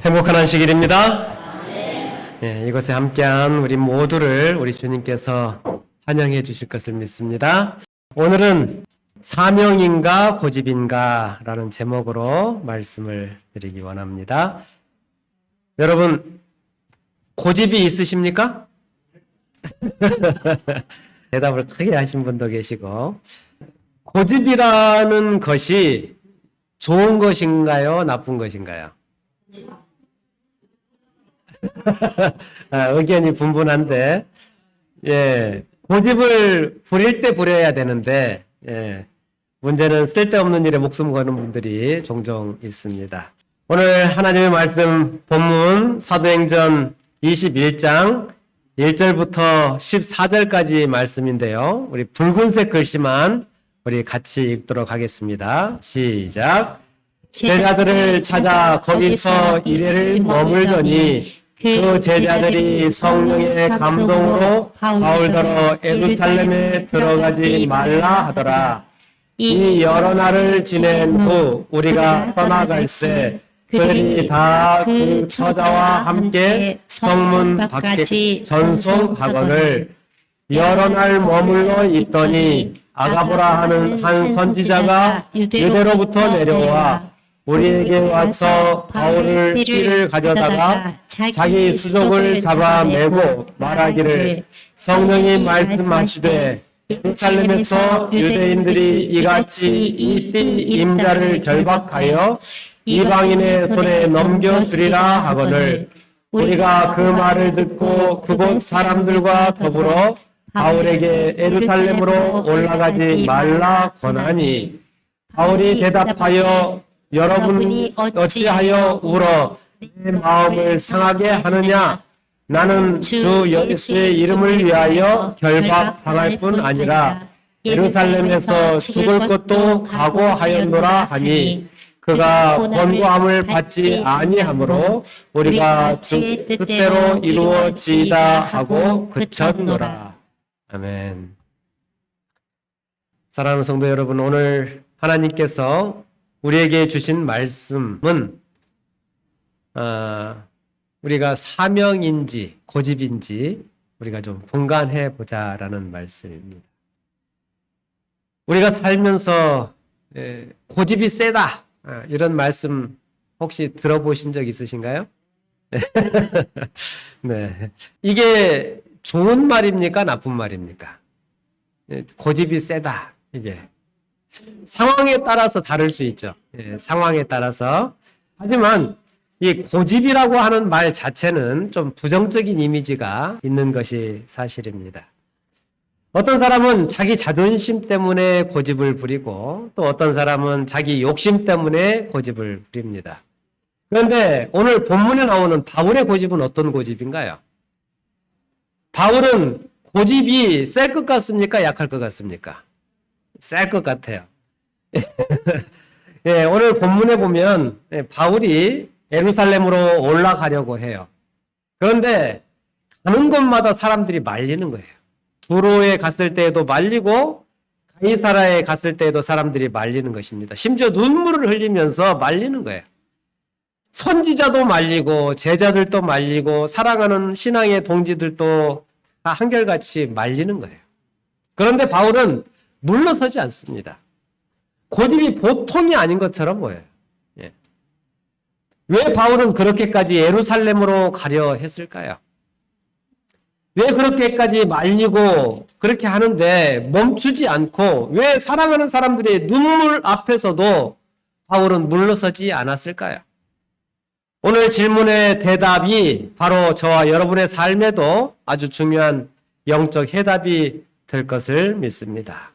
행복한 안식일입니다. 이곳에 함께한 우리 모두를 우리 주님께서 환영해 주실 것을 믿습니다. 오늘은 사명인가 고집인가 라는 제목으로 말씀을 드리기 원합니다. 여러분, 고집이 있으십니까? 대답을 크게 하신 분도 계시고, 고집이라는 것이 좋은 것인가요? 나쁜 것인가요? 의견이 분분한데, 고집을 부릴 때 부려야 되는데, 문제는 쓸데없는 일에 목숨 거는 분들이 종종 있습니다. 오늘 하나님의 말씀 본문 사도행전 21장 1절부터 14절까지 말씀인데요. 우리 붉은색 글씨만 우리 같이 읽도록 하겠습니다. 시작. 제자들을 찾아 거기서 이래를 머물더니 그 제자들이 성령의 감동으로 바울더러 예루살렘에 들어가지 말라 하더라. 이 여러 날을 지낸 후 우리가 떠나갈새 그들이 다 그 처자와 함께 성문 밖에 전송하거늘 여러 날 머물러 있더니 아가보라 하는 한 선지자가 유대로부터 내려와 우리에게 와서 바울을 띠를 가져다가 자기 수족을 잡아 매고 말하기를 성령이 말씀하시되 예루살렘에서 유대인들이 이같이 이 띠 임자를 결박하여 이방인의 손에 넘겨주리라 하거늘 우리가 그 말을 듣고 그곳 사람들과 더불어 바울에게 예루살렘으로 올라가지 말라 권하니 바울이 대답하여 여러분이 어찌하여 울어 내 마음을 상하게 하느냐 나는 주 예수의 이름을 위하여 결박당할 뿐 아니라 예루살렘에서 죽을 것도 각오하였노라 하니 그가 권고함을 받지 아니하므로 우리가 주 뜻대로 이루어지이다 하고 그쳤노라. 아멘. 사랑하는 성도 여러분, 오늘 하나님께서 우리에게 주신 말씀은 우리가 사명인지 고집인지 우리가 좀 분간해 보자라는 말씀입니다. 우리가 살면서 고집이 세다 이런 말씀 혹시 들어보신 적 있으신가요? 네. 이게 좋은 말입니까? 나쁜 말입니까? 고집이 세다. 이게 상황에 따라서 다를 수 있죠. 상황에 따라서. 하지만 이 고집이라고 하는 말 자체는 좀 부정적인 이미지가 있는 것이 사실입니다. 어떤 사람은 자기 자존심 때문에 고집을 부리고 또 어떤 사람은 자기 욕심 때문에 고집을 부립니다. 그런데 오늘 본문에 나오는 바울의 고집은 어떤 고집인가요? 바울은 고집이 셀 것 같습니까? 약할 것 같습니까? 셀 것 같아요. 오늘 본문에 보면 바울이 예루살렘으로 올라가려고 해요. 그런데 가는 곳마다 사람들이 말리는 거예요. 두로에 갔을 때에도 말리고 가이사라에 갔을 때에도 사람들이 말리는 것입니다. 심지어 눈물을 흘리면서 말리는 거예요. 선지자도 말리고 제자들도 말리고 사랑하는 신앙의 동지들도 다 한결같이 말리는 거예요. 그런데 바울은 물러서지 않습니다. 고집이 보통이 아닌 것처럼 보여요. 왜 바울은 그렇게까지 예루살렘으로 가려 했을까요? 왜 그렇게까지 말리고 그렇게 하는데 멈추지 않고 왜 사랑하는 사람들의 눈물 앞에서도 바울은 물러서지 않았을까요? 오늘 질문의 대답이 바로 저와 여러분의 삶에도 아주 중요한 영적 해답이 될 것을 믿습니다.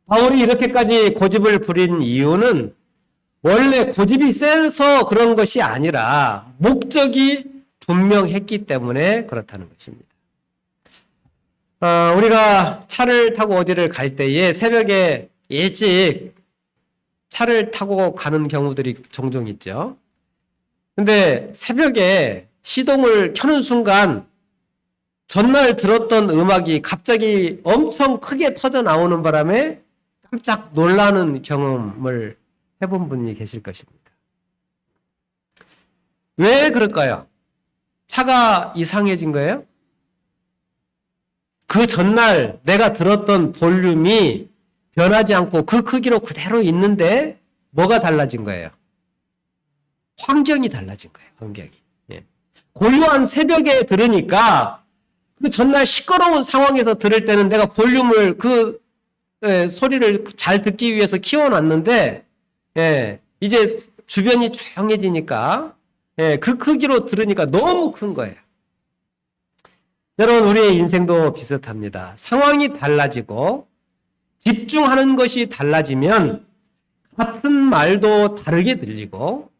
바울이 이렇게까지 고집을 부린 이유는 원래 고집이 세서 그런 것이 아니라 목적이 분명했기 때문에 그렇다는 것입니다. 우리가 차를 타고 어디를 갈 때에 새벽에 일찍 차를 타고 가는 경우들이 종종 있죠. 근데 새벽에 시동을 켜는 순간 전날 들었던 음악이 갑자기 엄청 크게 터져 나오는 바람에 깜짝 놀라는 경험을 해본 분이 계실 것입니다. 왜 그럴까요? 차가 이상해진 거예요? 그 전날 내가 들었던 볼륨이 변하지 않고 그 크기로 그대로 있는데 뭐가 달라진 거예요? 환경이 달라진 거예요. 환경이. 예. 고요한 새벽에 들으니까 그 전날 시끄러운 상황에서 들을 때는 내가 볼륨을 소리를 잘 듣기 위해서 키워놨는데 이제 주변이 조용해지니까 그 크기로 들으니까 너무 큰 거예요. 여러분, 우리의 인생도 비슷합니다. 상황이 달라지고 집중하는 것이 달라지면 같은 말도 다르게 들리고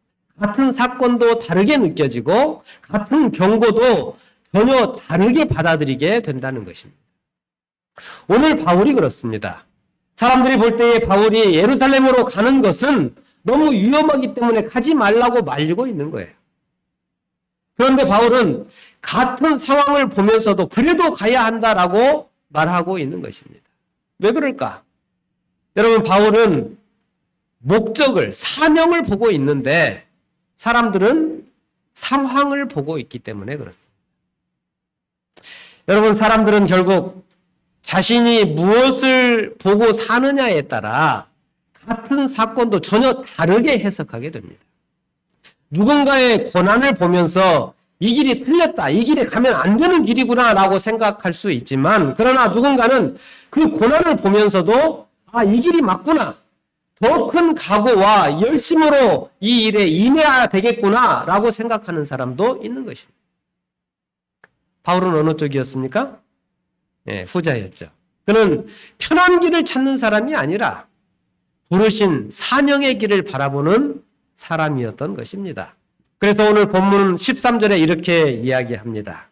같은 사건도 다르게 느껴지고 같은 경고도 전혀 다르게 받아들이게 된다는 것입니다. 오늘 바울이 그렇습니다. 사람들이 볼 때에 바울이 예루살렘으로 가는 것은 너무 위험하기 때문에 가지 말라고 말리고 있는 거예요. 그런데 바울은 같은 상황을 보면서도 그래도 가야 한다라고 말하고 있는 것입니다. 왜 그럴까? 여러분, 바울은 목적을, 사명을 보고 있는데 사람들은 상황을 보고 있기 때문에 그렇습니다. 여러분, 사람들은 결국 자신이 무엇을 보고 사느냐에 따라 같은 사건도 전혀 다르게 해석하게 됩니다. 누군가의 고난을 보면서 이 길이 틀렸다, 이 길에 가면 안 되는 길이구나 라고 생각할 수 있지만, 그러나 누군가는 그 고난을 보면서도 이 길이 맞구나, 더 큰 각오와 열심으로 이 일에 임해야 되겠구나 라고 생각하는 사람도 있는 것입니다. 바울은 어느 쪽이었습니까? 후자였죠. 그는 편한 길을 찾는 사람이 아니라 부르신 사명의 길을 바라보는 사람이었던 것입니다. 그래서 오늘 본문 13절에 이렇게 이야기합니다.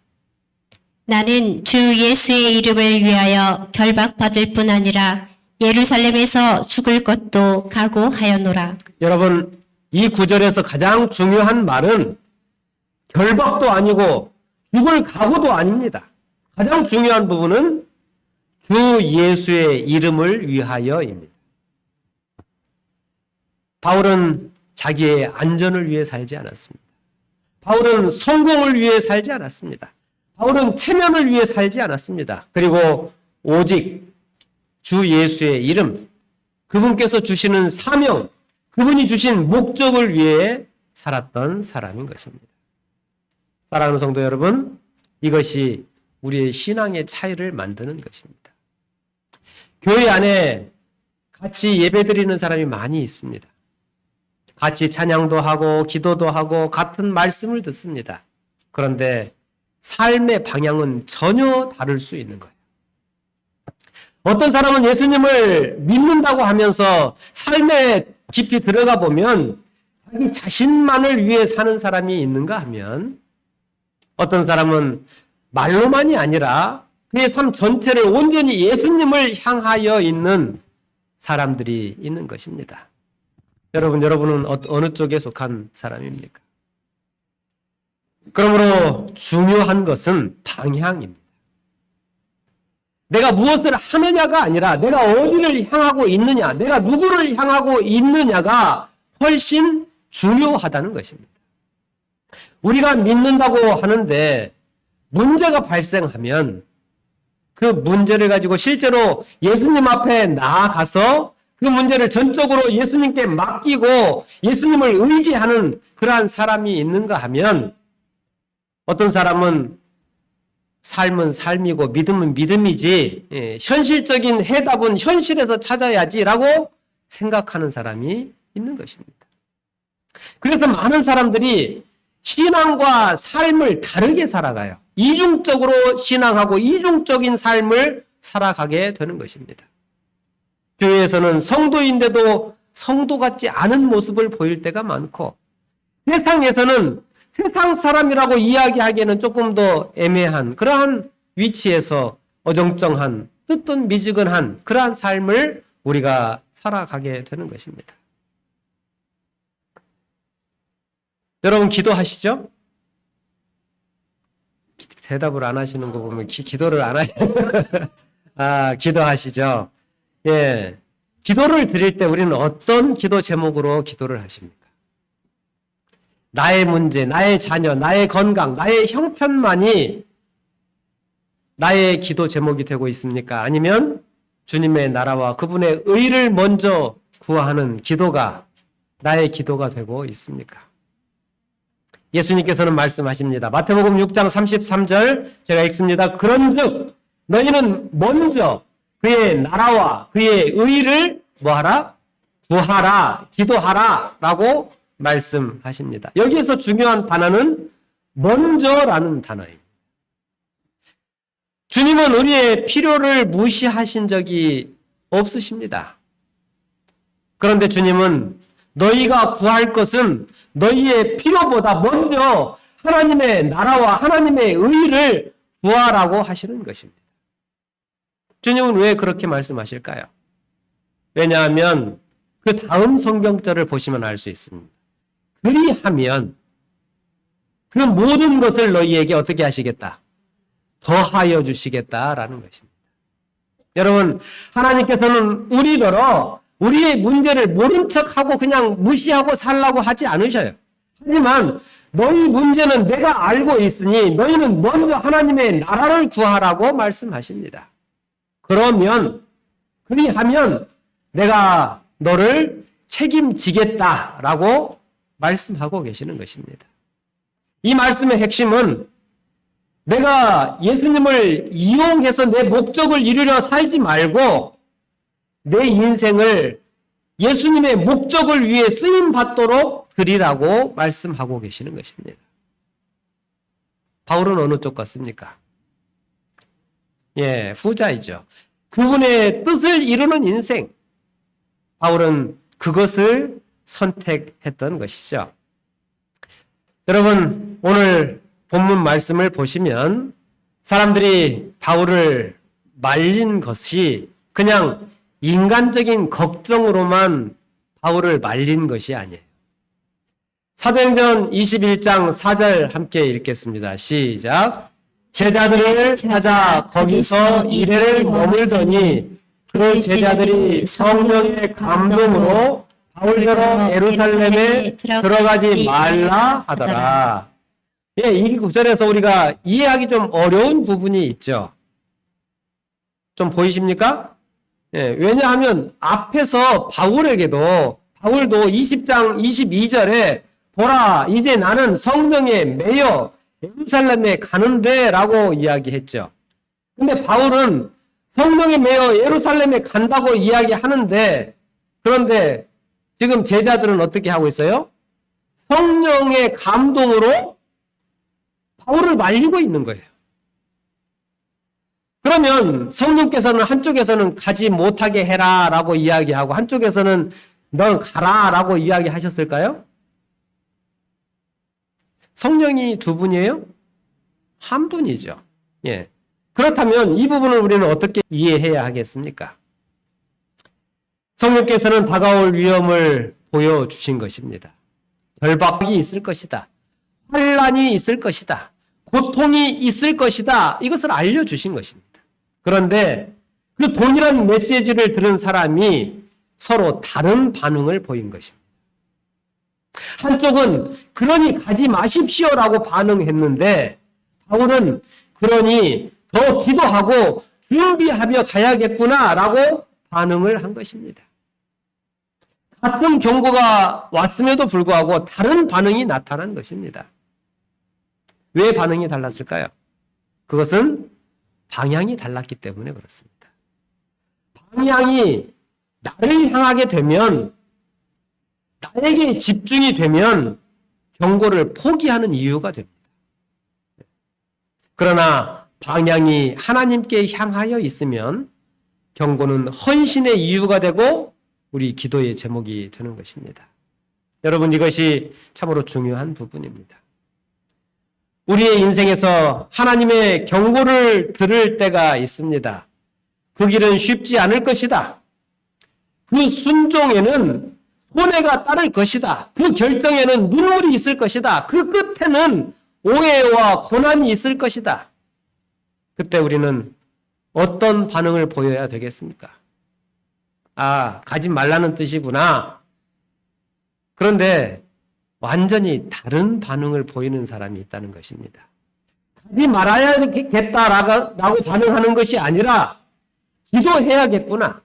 나는 주 예수의 이름을 위하여 결박받을 뿐 아니라 예루살렘에서 죽을 것도 각오하였노라. 여러분, 이 구절에서 가장 중요한 말은 결박도 아니고 죽을 각오도 아닙니다. 가장 중요한 부분은 주 예수의 이름을 위하여입니다. 바울은 자기의 안전을 위해 살지 않았습니다. 바울은 성공을 위해 살지 않았습니다. 바울은 체면을 위해 살지 않았습니다. 그리고 오직 주 예수의 이름, 그분께서 주시는 사명, 그분이 주신 목적을 위해 살았던 사람인 것입니다. 사랑하는 성도 여러분, 이것이 우리의 신앙의 차이를 만드는 것입니다. 교회 안에 같이 예배드리는 사람이 많이 있습니다. 같이 찬양도 하고 기도도 하고 같은 말씀을 듣습니다. 그런데 삶의 방향은 전혀 다를 수 있는 거예요. 어떤 사람은 예수님을 믿는다고 하면서 삶에 깊이 들어가 보면 자기 자신만을 위해 사는 사람이 있는가 하면, 어떤 사람은 말로만이 아니라 그의 삶 전체를 온전히 예수님을 향하여 있는 사람들이 있는 것입니다. 여러분은 어느 쪽에 속한 사람입니까? 그러므로 중요한 것은 방향입니다. 내가 무엇을 하느냐가 아니라 내가 어디를 향하고 있느냐, 내가 누구를 향하고 있느냐가 훨씬 중요하다는 것입니다. 우리가 믿는다고 하는데 문제가 발생하면 그 문제를 가지고 실제로 예수님 앞에 나아가서 그 문제를 전적으로 예수님께 맡기고 예수님을 의지하는 그러한 사람이 있는가 하면, 어떤 사람은 삶은 삶이고 믿음은 믿음이지, 현실적인 해답은 현실에서 찾아야지라고 생각하는 사람이 있는 것입니다. 그래서 많은 사람들이 신앙과 삶을 다르게 살아가요. 이중적으로 신앙하고 이중적인 삶을 살아가게 되는 것입니다. 교회에서는 성도인데도 성도 같지 않은 모습을 보일 때가 많고, 세상에서는 세상 사람이라고 이야기하기에는 조금 더 애매한 그러한 위치에서 어정쩡한, 뜨뜻미지근한 그러한 삶을 우리가 살아가게 되는 것입니다. 여러분, 기도하시죠? 대답을 안 하시는 거 보면 기도를 안 하시는 기도하시죠? 예. 기도를 드릴 때 우리는 어떤 기도 제목으로 기도를 하십니까? 나의 문제, 나의 자녀, 나의 건강, 나의 형편만이 나의 기도 제목이 되고 있습니까? 아니면 주님의 나라와 그분의 의를 먼저 구하는 기도가 나의 기도가 되고 있습니까? 예수님께서는 말씀하십니다. 마태복음 6장 33절 제가 읽습니다. 그런즉 너희는 먼저 그의 나라와 그의 의를 뭐하라? 구하라, 기도하라 라고 말씀하십니다. 여기에서 중요한 단어는 먼저라는 단어입니다. 주님은 우리의 필요를 무시하신 적이 없으십니다. 그런데 주님은 너희가 구할 것은 너희의 필요보다 먼저 하나님의 나라와 하나님의 의를 구하라고 하시는 것입니다. 주님은 왜 그렇게 말씀하실까요? 왜냐하면 그 다음 성경절을 보시면 알 수 있습니다. 그리하면 그 모든 것을 너희에게 어떻게 하시겠다? 더하여 주시겠다라는 것입니다. 여러분, 하나님께서는 우리더러 우리의 문제를 모른 척하고 그냥 무시하고 살라고 하지 않으셔요. 하지만 너희 문제는 내가 알고 있으니 너희는 먼저 하나님의 나라를 구하라고 말씀하십니다. 그러면 그리하면 내가 너를 책임지겠다라고 말씀하고 계시는 것입니다. 이 말씀의 핵심은 내가 예수님을 이용해서 내 목적을 이루려 살지 말고 내 인생을 예수님의 목적을 위해 쓰임 받도록 드리라고 말씀하고 계시는 것입니다. 바울은 어느 쪽 같습니까? 후자이죠. 그분의 뜻을 이루는 인생. 바울은 그것을 선택했던 것이죠. 여러분, 오늘 본문 말씀을 보시면 사람들이 바울을 말린 것이 그냥 인간적인 걱정으로만 바울을 말린 것이 아니에요. 사도행전 21장 4절 함께 읽겠습니다. 시작. 제자들을 찾아 거기서 이래를 머물더니 그 제자들이 성령의 감동으로 바울처럼 예루살렘에 들어가지 말라 하더라. 이 구절에서 우리가 이해하기 좀 어려운 부분이 있죠. 좀 보이십니까? 왜냐하면 앞에서 바울도 20장 22절에 보라, 이제 나는 성령에 매여 예루살렘에 가는데 라고 이야기했죠. 근데 바울은 성령에 매여 예루살렘에 간다고 이야기하는데, 그런데 지금 제자들은 어떻게 하고 있어요? 성령의 감동으로 바울을 말리고 있는 거예요. 그러면 성령께서는 한쪽에서는 가지 못하게 해라 라고 이야기하고 한쪽에서는 넌 가라 라고 이야기하셨을까요? 성령이 두 분이에요? 한 분이죠. 그렇다면 이 부분을 우리는 어떻게 이해해야 하겠습니까? 성령께서는 다가올 위험을 보여주신 것입니다. 결박이 있을 것이다. 환난이 있을 것이다. 고통이 있을 것이다. 이것을 알려주신 것입니다. 그런데 그 동일한 메시지를 들은 사람이 서로 다른 반응을 보인 것입니다. 한쪽은 그러니 가지 마십시오라고 반응했는데 바울은 그러니 더 기도하고 준비하며 가야겠구나라고 반응을 한 것입니다. 같은 경고가 왔음에도 불구하고 다른 반응이 나타난 것입니다. 왜 반응이 달랐을까요? 그것은 방향이 달랐기 때문에 그렇습니다. 방향이 나를 향하게 되면, 나에게 집중이 되면 경고를 포기하는 이유가 됩니다. 그러나 방향이 하나님께 향하여 있으면 경고는 헌신의 이유가 되고 우리 기도의 제목이 되는 것입니다. 여러분, 이것이 참으로 중요한 부분입니다. 우리의 인생에서 하나님의 경고를 들을 때가 있습니다. 그 길은 쉽지 않을 것이다. 그 순종에는 손해가 따를 것이다. 그 결정에는 눈물이 있을 것이다. 그 끝에는 오해와 고난이 있을 것이다. 그때 우리는 어떤 반응을 보여야 되겠습니까? 가지 말라는 뜻이구나. 그런데 완전히 다른 반응을 보이는 사람이 있다는 것입니다. 가지 말아야겠다라고 반응하는 것이 아니라 기도해야겠구나,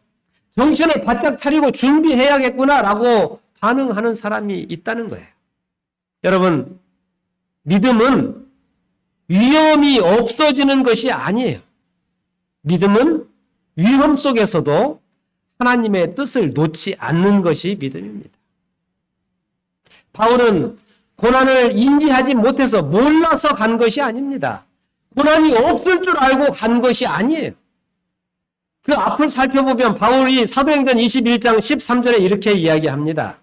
정신을 바짝 차리고 준비해야겠구나라고 반응하는 사람이 있다는 거예요. 여러분, 믿음은 위험이 없어지는 것이 아니에요. 믿음은 위험 속에서도 하나님의 뜻을 놓지 않는 것이 믿음입니다. 바울은 고난을 인지하지 못해서 몰라서 간 것이 아닙니다. 고난이 없을 줄 알고 간 것이 아니에요. 그 앞을 살펴보면 바울이 사도행전 21장 13절에 이렇게 이야기합니다.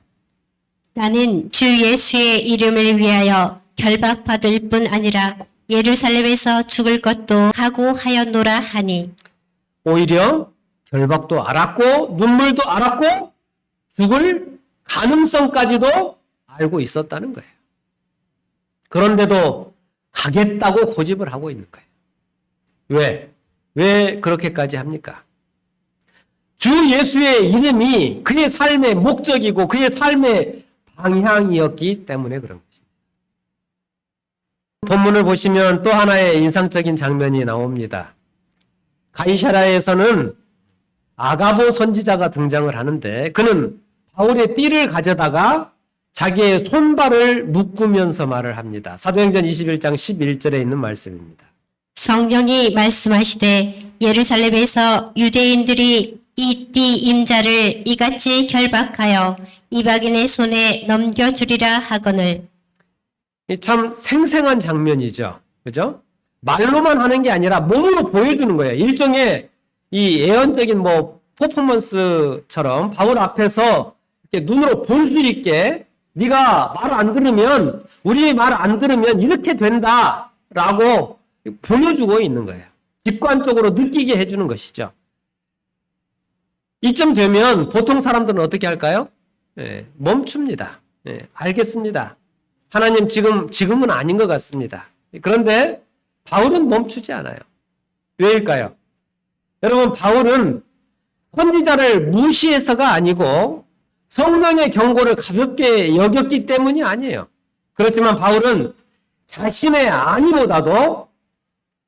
나는 주 예수의 이름을 위하여 결박받을 뿐 아니라 예루살렘에서 죽을 것도 각오하였노라 하니. 오히려 결박도 알았고 눈물도 알았고 죽을 가능성까지도 알고 있었다는 거예요. 그런데도 가겠다고 고집을 하고 있는 거예요. 왜? 왜 그렇게까지 합니까? 주 예수의 이름이 그의 삶의 목적이고 그의 삶의 방향이었기 때문에 그런 것입니다. 본문을 보시면 또 하나의 인상적인 장면이 나옵니다. 가이사랴에서는 아가보 선지자가 등장을 하는데 그는 바울의 띠를 가져다가 자기의 손발을 묶으면서 말을 합니다. 사도행전 21장 11절에 있는 말씀입니다. 성령이 말씀하시되 예루살렘에서 유대인들이 이 띠 임자를 이같이 결박하여 이방인의 손에 넘겨주리라 하거늘. 참 생생한 장면이죠. 그죠? 말로만 하는 게 아니라 몸으로 보여주는 거예요. 일종의 이 예언적인 퍼포먼스처럼 바울 앞에서 이렇게 눈으로 볼 수 있게 네가 말 안 들으면, 우리 말 안 들으면 이렇게 된다라고 보여주고 있는 거예요. 직관적으로 느끼게 해주는 것이죠. 이쯤 되면 보통 사람들은 어떻게 할까요? 멈춥니다. 알겠습니다. 하나님 지금은 아닌 것 같습니다. 그런데 바울은 멈추지 않아요. 왜일까요? 여러분, 바울은 선지자를 무시해서가 아니고 성령의 경고를 가볍게 여겼기 때문이 아니에요. 그렇지만 바울은 자신의 안위보다도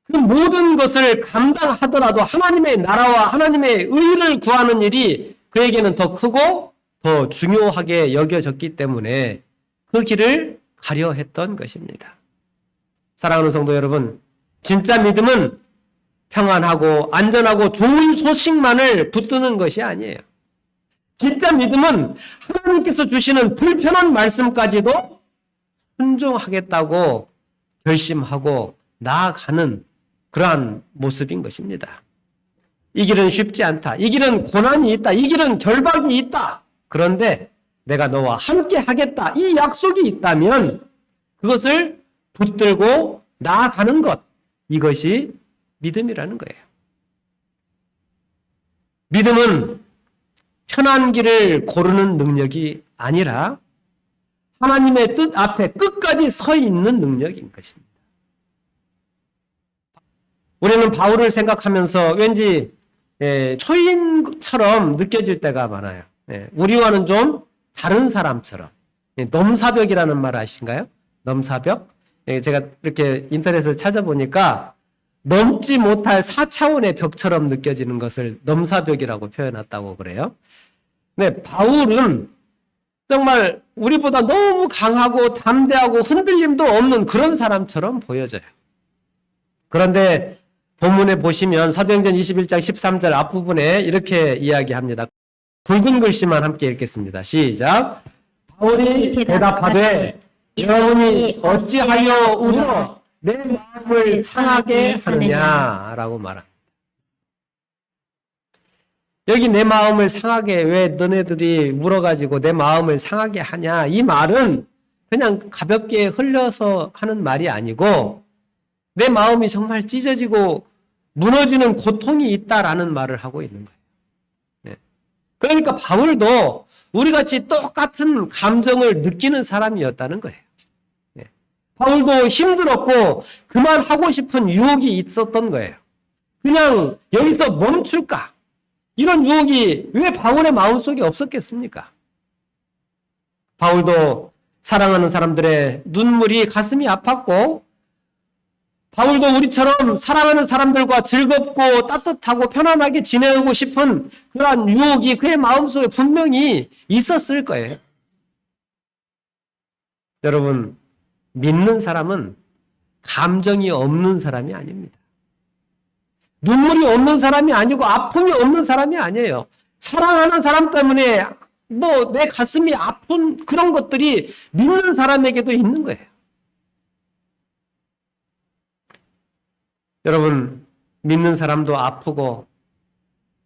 그 모든 것을 감당하더라도 하나님의 나라와 하나님의 의를 구하는 일이 그에게는 더 크고 더 중요하게 여겨졌기 때문에 그 길을 가려 했던 것입니다. 사랑하는 성도 여러분, 진짜 믿음은 평안하고 안전하고 좋은 소식만을 붙드는 것이 아니에요. 진짜 믿음은 하나님께서 주시는 불편한 말씀까지도 순종하겠다고 결심하고 나아가는 그러한 모습인 것입니다. 이 길은 쉽지 않다. 이 길은 고난이 있다. 이 길은 결박이 있다. 그런데 내가 너와 함께 하겠다. 이 약속이 있다면 그것을 붙들고 나아가는 것. 이것이 믿음이라는 거예요. 믿음은 편한 길을 고르는 능력이 아니라 하나님의 뜻 앞에 끝까지 서 있는 능력인 것입니다. 우리는 바울을 생각하면서 왠지 초인처럼 느껴질 때가 많아요. 우리와는 좀 다른 사람처럼. 넘사벽이라는 말 아신가요? 넘사벽? 제가 이렇게 인터넷에서 찾아보니까 넘지 못할 4차원의 벽처럼 느껴지는 것을 넘사벽이라고 표현했다고 그래요. 네, 바울은 정말 우리보다 너무 강하고 담대하고 흔들림도 없는 그런 사람처럼 보여져요. 그런데 본문에 보시면 사도행전 21장 13절 앞부분에 이렇게 이야기합니다. 붉은 글씨만 함께 읽겠습니다. 시작. 바울이 대답하되 여러분이 어찌하여 울어 내 마음을 상하게 하느냐라고 말합니다. 여기 내 마음을 상하게, 왜 너네들이 울어가지고 내 마음을 상하게 하냐, 이 말은 그냥 가볍게 흘려서 하는 말이 아니고 내 마음이 정말 찢어지고 무너지는 고통이 있다라는 말을 하고 있는 거예요. 그러니까 바울도 우리같이 똑같은 감정을 느끼는 사람이었다는 거예요. 바울도 힘들었고 그만하고 싶은 유혹이 있었던 거예요. 그냥 여기서 멈출까? 이런 유혹이 왜 바울의 마음속에 없었겠습니까? 바울도 사랑하는 사람들의 눈물이 가슴이 아팠고 바울도 우리처럼 사랑하는 사람들과 즐겁고 따뜻하고 편안하게 지내고 싶은 그러한 유혹이 그의 마음속에 분명히 있었을 거예요. 여러분, 믿는 사람은 감정이 없는 사람이 아닙니다. 눈물이 없는 사람이 아니고 아픔이 없는 사람이 아니에요. 사랑하는 사람 때문에 내 가슴이 아픈 그런 것들이 믿는 사람에게도 있는 거예요. 여러분, 믿는 사람도 아프고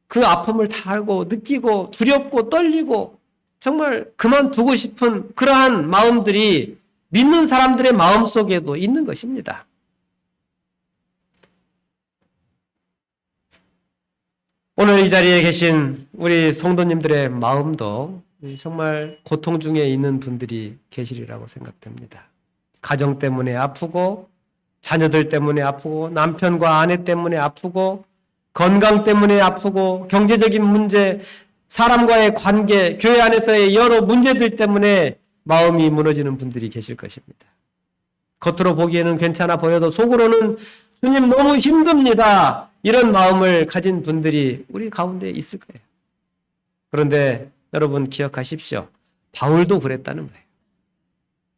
그 아픔을 다 알고 느끼고 두렵고 떨리고 정말 그만두고 싶은 그러한 마음들이 믿는 사람들의 마음속에도 있는 것입니다. 오늘 이 자리에 계신 우리 성도님들의 마음도 정말 고통 중에 있는 분들이 계시리라고 생각됩니다. 가정 때문에 아프고 자녀들 때문에 아프고 남편과 아내 때문에 아프고 건강 때문에 아프고 경제적인 문제, 사람과의 관계, 교회 안에서의 여러 문제들 때문에 마음이 무너지는 분들이 계실 것입니다. 겉으로 보기에는 괜찮아 보여도 속으로는 주님 너무 힘듭니다. 이런 마음을 가진 분들이 우리 가운데 있을 거예요. 그런데 여러분 기억하십시오. 바울도 그랬다는 거예요.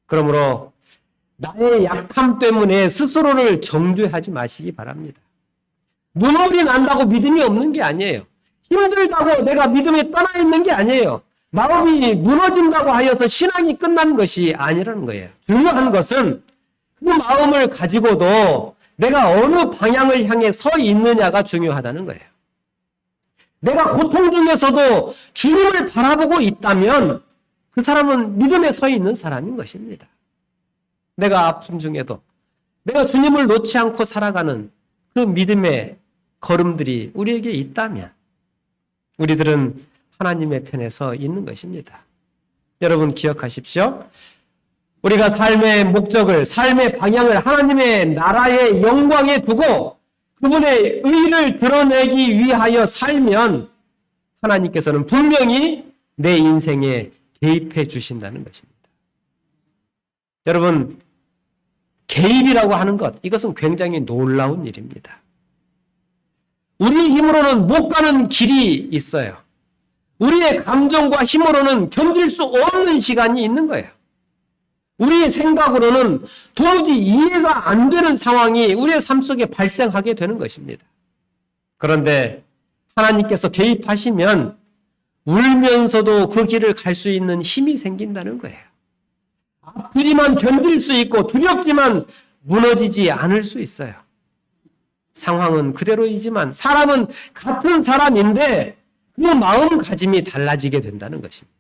그러므로 나의 약함 때문에 스스로를 정죄하지 마시기 바랍니다. 눈물이 난다고 믿음이 없는 게 아니에요. 힘들다고 내가 믿음에 떠나 있는 게 아니에요. 마음이 무너진다고 하여서 신앙이 끝난 것이 아니라는 거예요. 중요한 것은 그 마음을 가지고도 내가 어느 방향을 향해 서 있느냐가 중요하다는 거예요. 내가 고통 중에서도 주님을 바라보고 있다면 그 사람은 믿음에 서 있는 사람인 것입니다. 내가 아픔 중에도 내가 주님을 놓지 않고 살아가는 그 믿음의 걸음들이 우리에게 있다면 우리들은 하나님의 편에 서 있는 것입니다. 여러분 기억하십시오. 우리가 삶의 목적을, 삶의 방향을 하나님의 나라의 영광에 두고 그분의 의를 드러내기 위하여 살면 하나님께서는 분명히 내 인생에 개입해 주신다는 것입니다. 여러분, 개입이라고 하는 것, 이것은 굉장히 놀라운 일입니다. 우리 힘으로는 못 가는 길이 있어요. 우리의 감정과 힘으로는 견딜 수 없는 시간이 있는 거예요. 우리의 생각으로는 도무지 이해가 안 되는 상황이 우리의 삶 속에 발생하게 되는 것입니다. 그런데 하나님께서 개입하시면 울면서도 그 길을 갈 수 있는 힘이 생긴다는 거예요. 아프지만 견딜 수 있고 두렵지만 무너지지 않을 수 있어요. 상황은 그대로이지만 사람은 같은 사람인데 그 마음가짐이 달라지게 된다는 것입니다.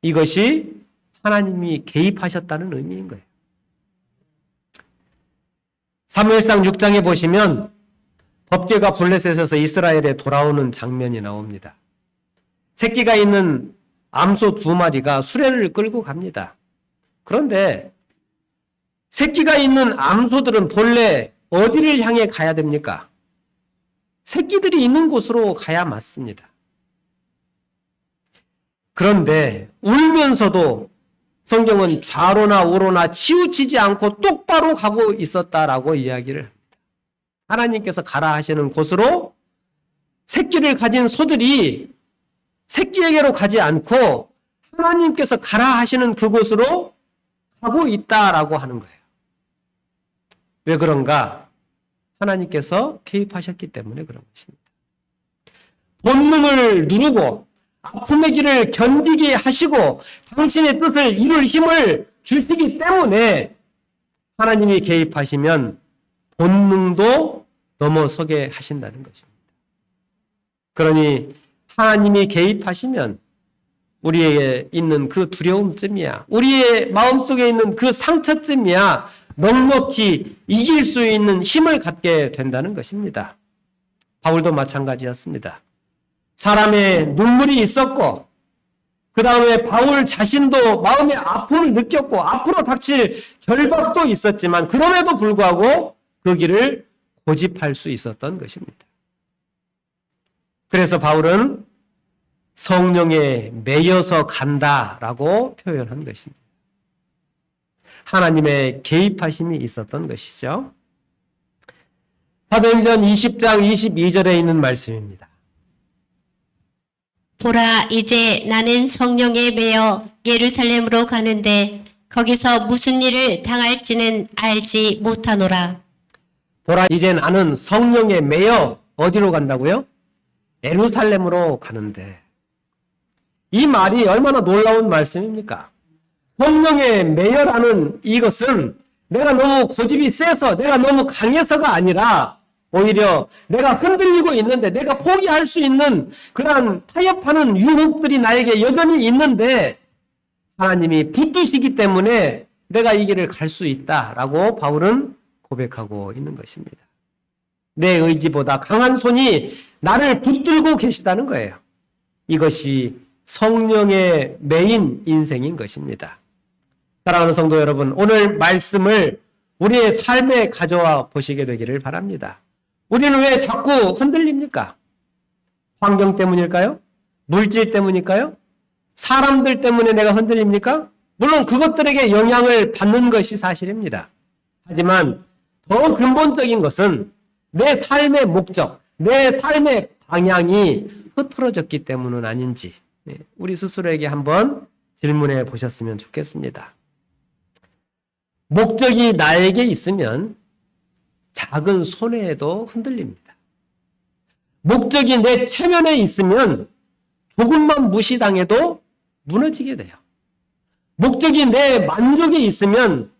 이것이 하나님이 개입하셨다는 의미인 거예요. 사무엘상 6장에 보시면 법궤가 블레셋에서 이스라엘에 돌아오는 장면이 나옵니다. 새끼가 있는 암소 2마리가 수레를 끌고 갑니다. 그런데 새끼가 있는 암소들은 본래 어디를 향해 가야 됩니까? 새끼들이 있는 곳으로 가야 맞습니다. 그런데 울면서도 성경은 좌로나 우로나 치우치지 않고 똑바로 가고 있었다라고 이야기를 합니다. 하나님께서 가라 하시는 곳으로 새끼를 가진 소들이 새끼에게로 가지 않고 하나님께서 가라 하시는 그곳으로 가고 있다라고 하는 거예요. 왜 그런가? 하나님께서 개입하셨기 때문에 그런 것입니다. 본능을 누르고 아픔의 길을 견디게 하시고 당신의 뜻을 이룰 힘을 주시기 때문에 하나님이 개입하시면 본능도 넘어서게 하신다는 것입니다. 그러니 하나님이 개입하시면 우리에게 있는 그 두려움쯤이야, 우리의 마음속에 있는 그 상처쯤이야 넉넉히 이길 수 있는 힘을 갖게 된다는 것입니다. 바울도 마찬가지였습니다. 사람의 눈물이 있었고 그 다음에 바울 자신도 마음의 아픔을 느꼈고 앞으로 닥칠 결박도 있었지만 그럼에도 불구하고 그 길을 고집할 수 있었던 것입니다. 그래서 바울은 성령에 매여서 간다라고 표현한 것입니다. 하나님의 개입하심이 있었던 것이죠. 사도행전 20장 22절에 있는 말씀입니다. 보라, 이제 나는 성령에 매여 예루살렘으로 가는데 거기서 무슨 일을 당할지는 알지 못하노라. 보라, 이제 나는 성령에 매여 어디로 간다고요? 예루살렘으로 가는데. 이 말이 얼마나 놀라운 말씀입니까? 성령에 매여라는 이것은 내가 너무 고집이 세서, 내가 너무 강해서가 아니라 오히려 내가 흔들리고 있는데, 내가 포기할 수 있는 그러한 타협하는 유혹들이 나에게 여전히 있는데 하나님이 붙드시기 때문에 내가 이 길을 갈 수 있다라고 바울은 고백하고 있는 것입니다. 내 의지보다 강한 손이 나를 붙들고 계시다는 거예요. 이것이 성령의 매인 인생인 것입니다. 사랑하는 성도 여러분, 오늘 말씀을 우리의 삶에 가져와 보시게 되기를 바랍니다. 우리는 왜 자꾸 흔들립니까? 환경 때문일까요? 물질 때문일까요? 사람들 때문에 내가 흔들립니까? 물론 그것들에게 영향을 받는 것이 사실입니다. 하지만 더 근본적인 것은 내 삶의 목적, 내 삶의 방향이 흐트러졌기 때문은 아닌지 우리 스스로에게 한번 질문해 보셨으면 좋겠습니다. 목적이 나에게 있으면 작은 손해에도 흔들립니다. 목적이 내 체면에 있으면 조금만 무시당해도 무너지게 돼요. 목적이 내 만족에 있으면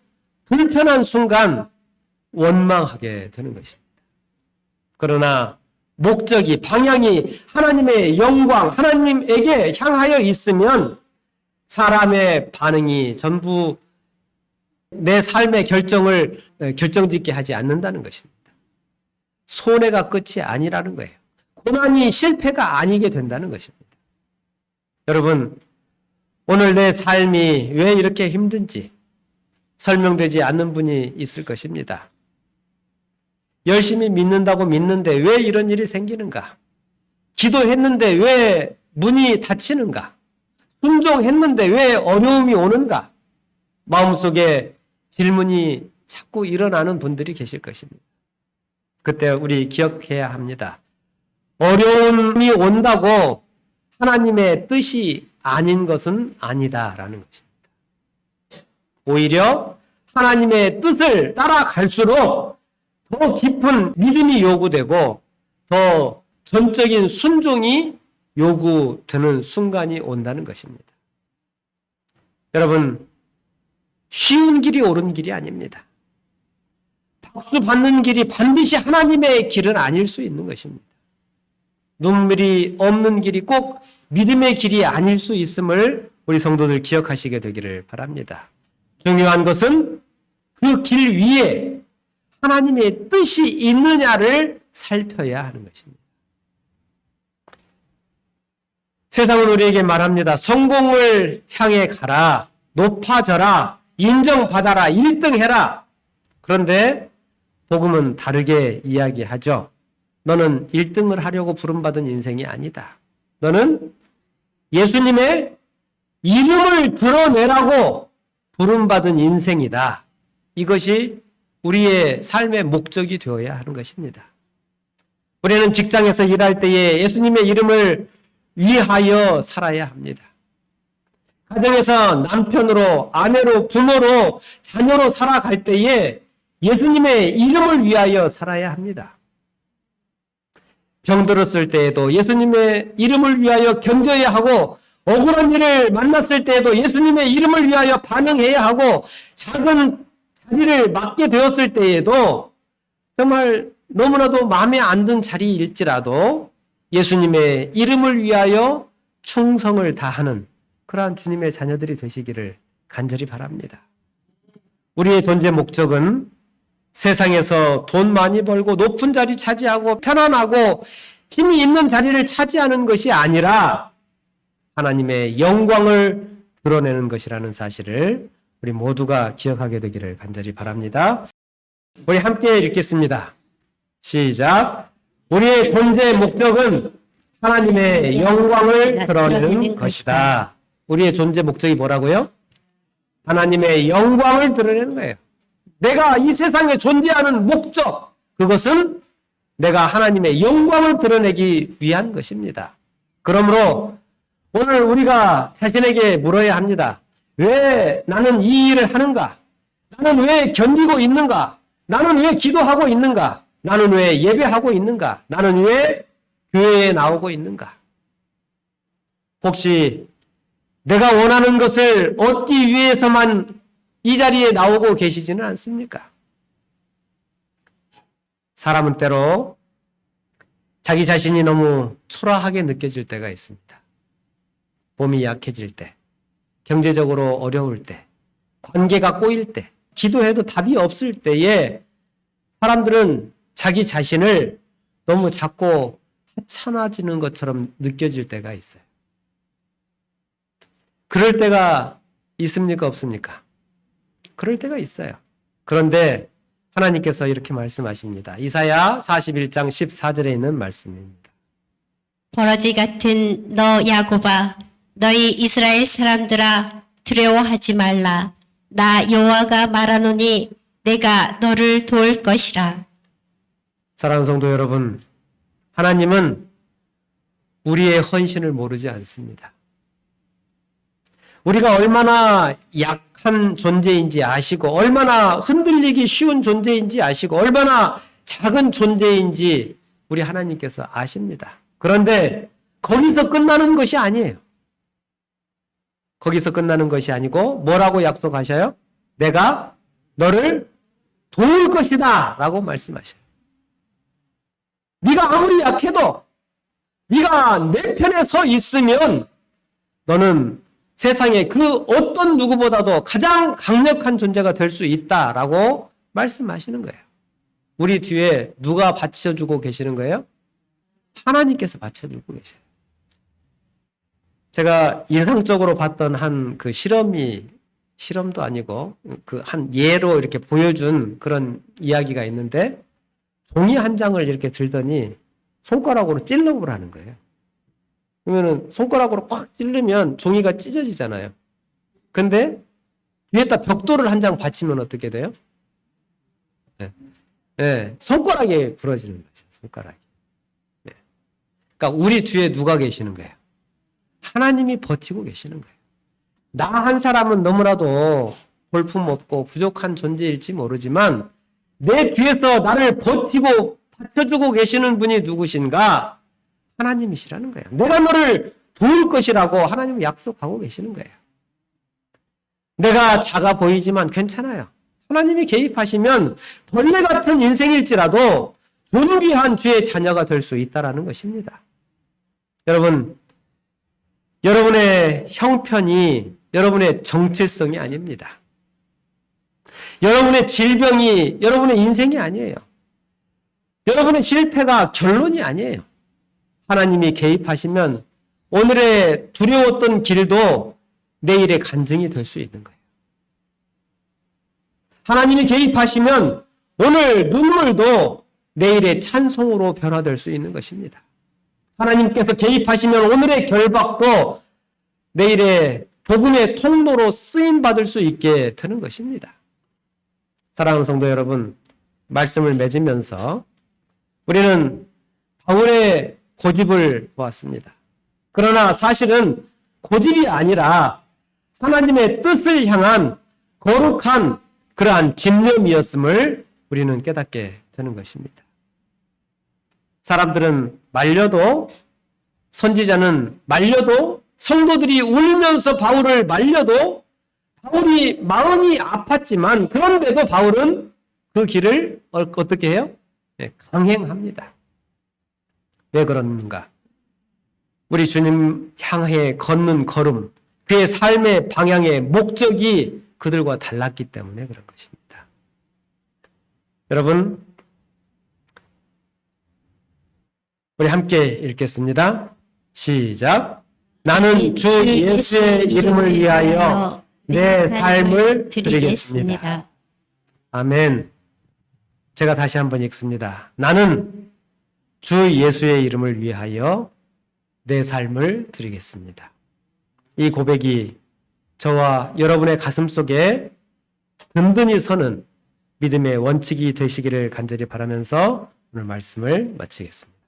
불편한 순간 원망하게 되는 것입니다. 그러나 목적이, 방향이 하나님의 영광, 하나님에게 향하여 있으면 사람의 반응이 전부 내 삶의 결정짓게 하지 않는다는 것입니다. 손해가 끝이 아니라는 거예요. 고난이 실패가 아니게 된다는 것입니다. 여러분, 오늘 내 삶이 왜 이렇게 힘든지 설명되지 않는 분이 있을 것입니다. 열심히 믿는다고 믿는데 왜 이런 일이 생기는가? 기도했는데 왜 문이 닫히는가? 순종했는데 왜 어려움이 오는가? 마음속에 질문이 자꾸 일어나는 분들이 계실 것입니다. 그때 우리 기억해야 합니다. 어려움이 온다고 하나님의 뜻이 아닌 것은 아니다라는 것입니다. 오히려 하나님의 뜻을 따라갈수록 더 깊은 믿음이 요구되고 더 전적인 순종이 요구되는 순간이 온다는 것입니다. 여러분, 쉬운 길이 옳은 길이 아닙니다. 박수 받는 길이 반드시 하나님의 길은 아닐 수 있는 것입니다. 눈물이 없는 길이 꼭 믿음의 길이 아닐 수 있음을 우리 성도들 기억하시게 되기를 바랍니다. 중요한 것은 그 길 위에 하나님의 뜻이 있느냐를 살펴야 하는 것입니다. 세상은 우리에게 말합니다. 성공을 향해 가라, 높아져라, 인정받아라, 1등 해라. 그런데 복음은 다르게 이야기하죠. 너는 1등을 하려고 부름받은 인생이 아니다. 너는 예수님의 이름을 드러내라고 부름받은 인생이다. 이것이 우리의 삶의 목적이 되어야 하는 것입니다. 우리는 직장에서 일할 때에 예수님의 이름을 위하여 살아야 합니다. 가정에서 남편으로, 아내로, 부모로, 자녀로 살아갈 때에 예수님의 이름을 위하여 살아야 합니다. 병들었을 때에도 예수님의 이름을 위하여 견뎌야 하고, 억울한 일을 만났을 때에도 예수님의 이름을 위하여 반응해야 하고, 작은 자리를 맡게 되었을 때에도 정말 너무나도 마음에 안 든 자리일지라도 예수님의 이름을 위하여 충성을 다하는 그러한 주님의 자녀들이 되시기를 간절히 바랍니다. 우리의 존재 목적은 세상에서 돈 많이 벌고 높은 자리 차지하고 편안하고 힘이 있는 자리를 차지하는 것이 아니라 하나님의 영광을 드러내는 것이라는 사실을 우리 모두가 기억하게 되기를 간절히 바랍니다. 우리 함께 읽겠습니다. 시작. 우리의 존재 목적은 하나님의 영광을 드러내는 것이다. 우리의 존재 목적이 뭐라고요? 하나님의 영광을 드러내는 거예요. 내가 이 세상에 존재하는 목적, 그것은 내가 하나님의 영광을 드러내기 위한 것입니다. 그러므로 오늘 우리가 자신에게 물어야 합니다. 왜 나는 이 일을 하는가? 나는 왜 견디고 있는가? 나는 왜 기도하고 있는가? 나는 왜 예배하고 있는가? 나는 왜 교회에 나오고 있는가? 혹시 내가 원하는 것을 얻기 위해서만 이 자리에 나오고 계시지는 않습니까? 사람은 때로 자기 자신이 너무 초라하게 느껴질 때가 있습니다. 몸이 약해질 때, 경제적으로 어려울 때, 관계가 꼬일 때, 기도해도 답이 없을 때에 사람들은 자기 자신을 너무 작고 하찮아지는 것처럼 느껴질 때가 있어요. 그럴 때가 있습니까? 없습니까? 그럴 때가 있어요. 그런데 하나님께서 이렇게 말씀하십니다. 이사야 41장 14절에 있는 말씀입니다. 버러지 같은 너 야곱아, 너희 이스라엘 사람들아, 두려워하지 말라. 나 여호와가 말하노니 내가 너를 도울 것이라. 사랑하는 성도 여러분, 하나님은 우리의 헌신을 모르지 않습니다. 우리가 얼마나 약한 존재인지 아시고, 얼마나 흔들리기 쉬운 존재인지 아시고, 얼마나 작은 존재인지 우리 하나님께서 아십니다. 그런데 거기서 끝나는 것이 아니에요. 거기서 끝나는 것이 아니고 뭐라고 약속하셔요? 내가 너를 도울 것이다 라고 말씀하셔요. 네가 아무리 약해도 네가 내 편에 서 있으면 너는 세상에 그 어떤 누구보다도 가장 강력한 존재가 될 수 있다라고 말씀하시는 거예요. 우리 뒤에 누가 받쳐주고 계시는 거예요? 하나님께서 받쳐주고 계세요. 제가 인상적으로 봤던 한 그 실험도 아니고 그 한 예로 이렇게 보여준 그런 이야기가 있는데, 종이 한 장을 이렇게 들더니 손가락으로 찔러보라는 거예요. 그러면은 손가락으로 꽉 찔르면 종이가 찢어지잖아요. 근데 위에다 벽돌을 한 장 받치면 어떻게 돼요? 손가락에 부러지는 거죠. 손가락이. 그러니까 우리 뒤에 누가 계시는 거예요? 하나님이 버티고 계시는 거예요. 나 한 사람은 너무나도 볼품없고 부족한 존재일지 모르지만 내 뒤에서 나를 버티고 받쳐주고 계시는 분이 누구신가? 하나님이시라는 거예요. 내가 너를 도울 것이라고 하나님은 약속하고 계시는 거예요. 내가 작아 보이지만 괜찮아요. 하나님이 개입하시면 벌레 같은 인생일지라도 존귀한 주의 자녀가 될 수 있다는 것입니다. 여러분, 여러분의 형편이 여러분의 정체성이 아닙니다. 여러분의 질병이 여러분의 인생이 아니에요. 여러분의 실패가 결론이 아니에요. 하나님이 개입하시면 오늘의 두려웠던 길도 내일의 간증이 될 수 있는 거예요. 하나님이 개입하시면 오늘 눈물도 내일의 찬송으로 변화될 수 있는 것입니다. 하나님께서 개입하시면 오늘의 결박도 내일의 복음의 통로로 쓰임받을 수 있게 되는 것입니다. 사랑하는 성도 여러분, 말씀을 맺으면서 우리는 바울의 고집을 보았습니다. 그러나 사실은 고집이 아니라 하나님의 뜻을 향한 거룩한 그러한 집념이었음을 우리는 깨닫게 되는 것입니다. 사람들은 말려도, 선지자는 말려도, 성도들이 울면서 바울을 말려도 바울이 마음이 아팠지만 그런데도 바울은 그 길을 어떻게 해요? 강행합니다. 왜 그런가? 우리 주님 향해 걷는 걸음, 그의 삶의 방향의 목적이 그들과 달랐기 때문에 그런 것입니다. 여러분, 우리 함께 읽겠습니다. 시작. 나는 주 예수의 이름을 위하여 내 삶을 드리겠습니다. 아멘. 제가 다시 한번 읽습니다. 나는 주 예수의 이름을 위하여 내 삶을 드리겠습니다. 이 고백이 저와 여러분의 가슴 속에 든든히 서는 믿음의 원칙이 되시기를 간절히 바라면서 오늘 말씀을 마치겠습니다.